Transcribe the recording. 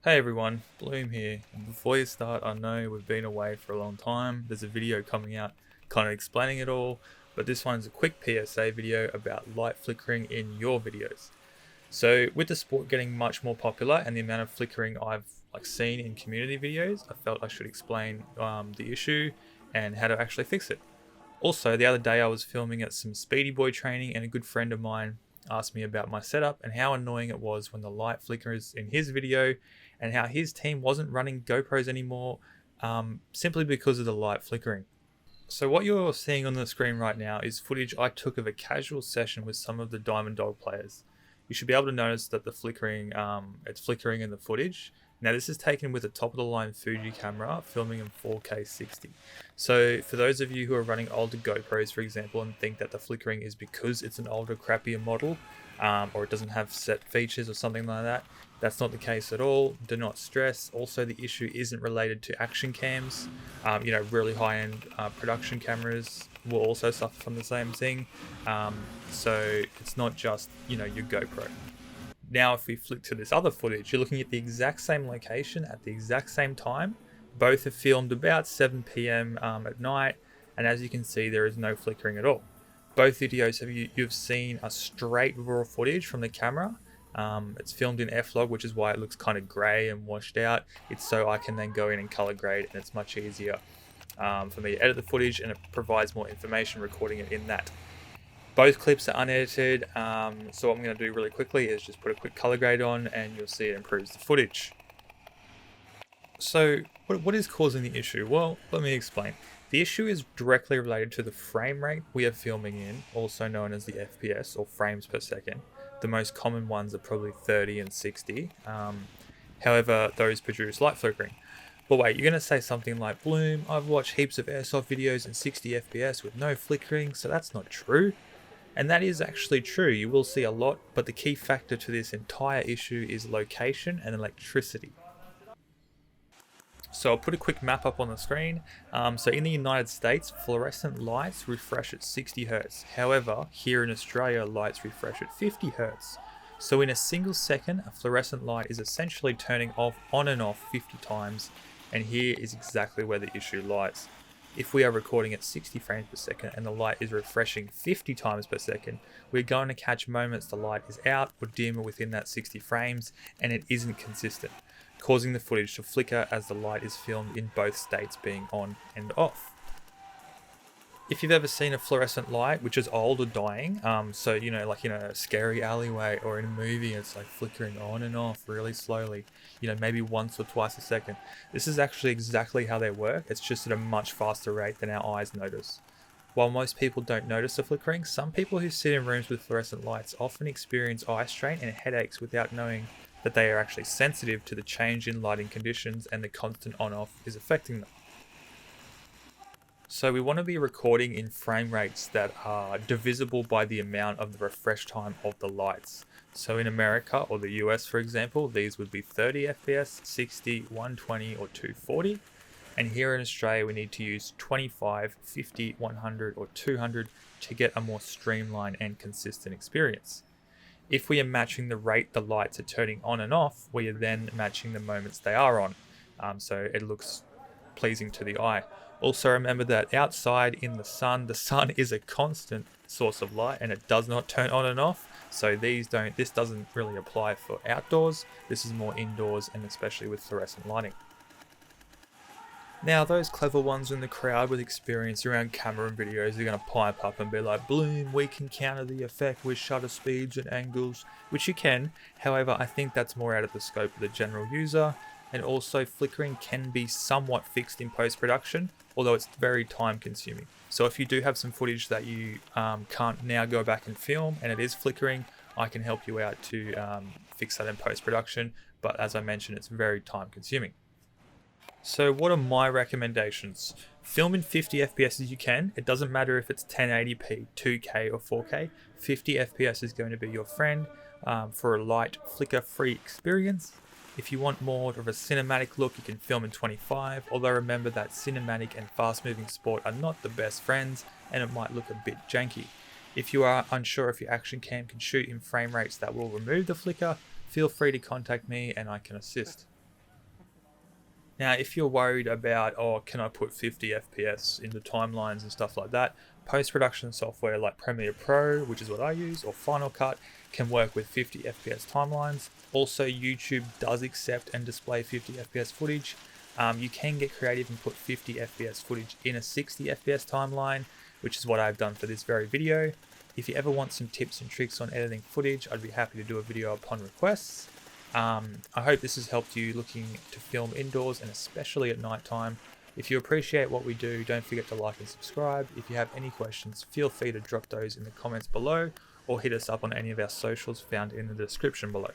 Hey everyone, Bloom here. And before you start, I know we've been away for a long time. There's a video coming out kind of explaining it all, but this one's a quick PSA video about light flickering in your videos. So with the sport getting much more popular and the amount of flickering I've seen in community videos, I felt I should explain the issue and how to actually fix it. Also, the other day I was filming at some Speedy Boy training and a good friend of mine asked me about my setup and how annoying it was when the light flickers in his video and how his team wasn't running GoPros anymore simply because of the light flickering. So what you're seeing on the screen right now is footage I took of a casual session with some of the Diamond Dog players. You should be able to notice that the flickering, it's flickering in the footage. Now this is taken with a top of the line Fuji camera, filming in 4K 60. So for those of you who are running older GoPros, for example, and think that the flickering is because it's an older, crappier model, or it doesn't have set features or something like that, that's not the case at all. Do not stress. Also, the issue isn't related to action cams. Really high-end production cameras will also suffer from the same thing. So it's not just, your GoPro. Now, if we flick to this other footage, you're looking at the exact same location at the exact same time. Both are filmed about 7 p.m. At night, and as you can see, there is no flickering at all. Both videos you've seen a straight raw footage from the camera. It's filmed in F-Log, which is why it looks kind of grey and washed out. It's so I can then go in and color grade, and it's much easier for me to edit the footage, and it provides more information recording it in that. Both clips are unedited, so what I'm going to do really quickly is just put a quick color grade on and you'll see it improves the footage. So what is causing the issue? Well, let me explain. The issue is directly related to the frame rate we are filming in, also known as the FPS or frames per second. The most common ones are probably 30 and 60. However, those produce light flickering. But wait, you're going to say something like, Bloom, I've watched heaps of airsoft videos in 60 FPS with no flickering, so that's not true. And that is actually true, you will see a lot, but the key factor to this entire issue is location and electricity. So I'll put a quick map up on the screen. So in the United States, fluorescent lights refresh at 60 Hz. However, here in Australia, lights refresh at 50 Hz. So in a single second, a fluorescent light is essentially turning on and off 50 times, and here is exactly where the issue lies. If we are recording at 60 frames per second and the light is refreshing 50 times per second, we're going to catch moments the light is out or dim within that 60 frames and it isn't consistent, causing the footage to flicker as the light is filmed in both states being on and off. If you've ever seen a fluorescent light which is old or dying, like in a scary alleyway or in a movie, it's like flickering on and off really slowly, maybe once or twice a second. This is actually exactly how they work. It's just at a much faster rate than our eyes notice. While most people don't notice the flickering, some people who sit in rooms with fluorescent lights often experience eye strain and headaches without knowing that they are actually sensitive to the change in lighting conditions and the constant on-off is affecting them. So we want to be recording in frame rates that are divisible by the amount of the refresh time of the lights. So in America or the US, for example, these would be 30 FPS, 60, 120 or 240. And here in Australia, we need to use 25, 50, 100 or 200 to get a more streamlined and consistent experience. If we are matching the rate the lights are turning on and off, we are then matching the moments they are on. So it looks pleasing to the eye. Also remember that outside in the sun is a constant source of light and it does not turn on and off. So this doesn't really apply for outdoors. This is more indoors and especially with fluorescent lighting. Now those clever ones in the crowd with experience around camera and videos are going to pipe up and be like, Bloom, we can counter the effect with shutter speeds and angles, which you can. However, I think that's more out of the scope of the general user. And also flickering can be somewhat fixed in post-production, although it's very time consuming. So if you do have some footage that you can't now go back and film and it is flickering, I can help you out to fix that in post-production. But as I mentioned, it's very time consuming. So what are my recommendations? Film in 50 FPS as you can. It doesn't matter if it's 1080p, 2K or 4K. 50 FPS is going to be your friend for a light flicker-free experience. If you want more of a cinematic look, you can film in 25, although remember that cinematic and fast-moving sport are not the best friends and it might look a bit janky. If you are unsure if your action cam can shoot in frame rates that will remove the flicker, feel free to contact me and I can assist. Now, if you're worried about, oh, can I put 50 FPS into timelines and stuff like that, post-production software like Premiere Pro, which is what I use, or Final Cut, can work with 50 FPS timelines. Also, YouTube does accept and display 50 FPS footage. You can get creative and put 50 FPS footage in a 60 FPS timeline, which is what I've done for this very video. If you ever want some tips and tricks on editing footage, I'd be happy to do a video upon requests. I hope this has helped you looking to film indoors and especially at night time. If you appreciate what we do, don't forget to like and subscribe. If you have any questions, feel free to drop those in the comments below or hit us up on any of our socials found in the description below.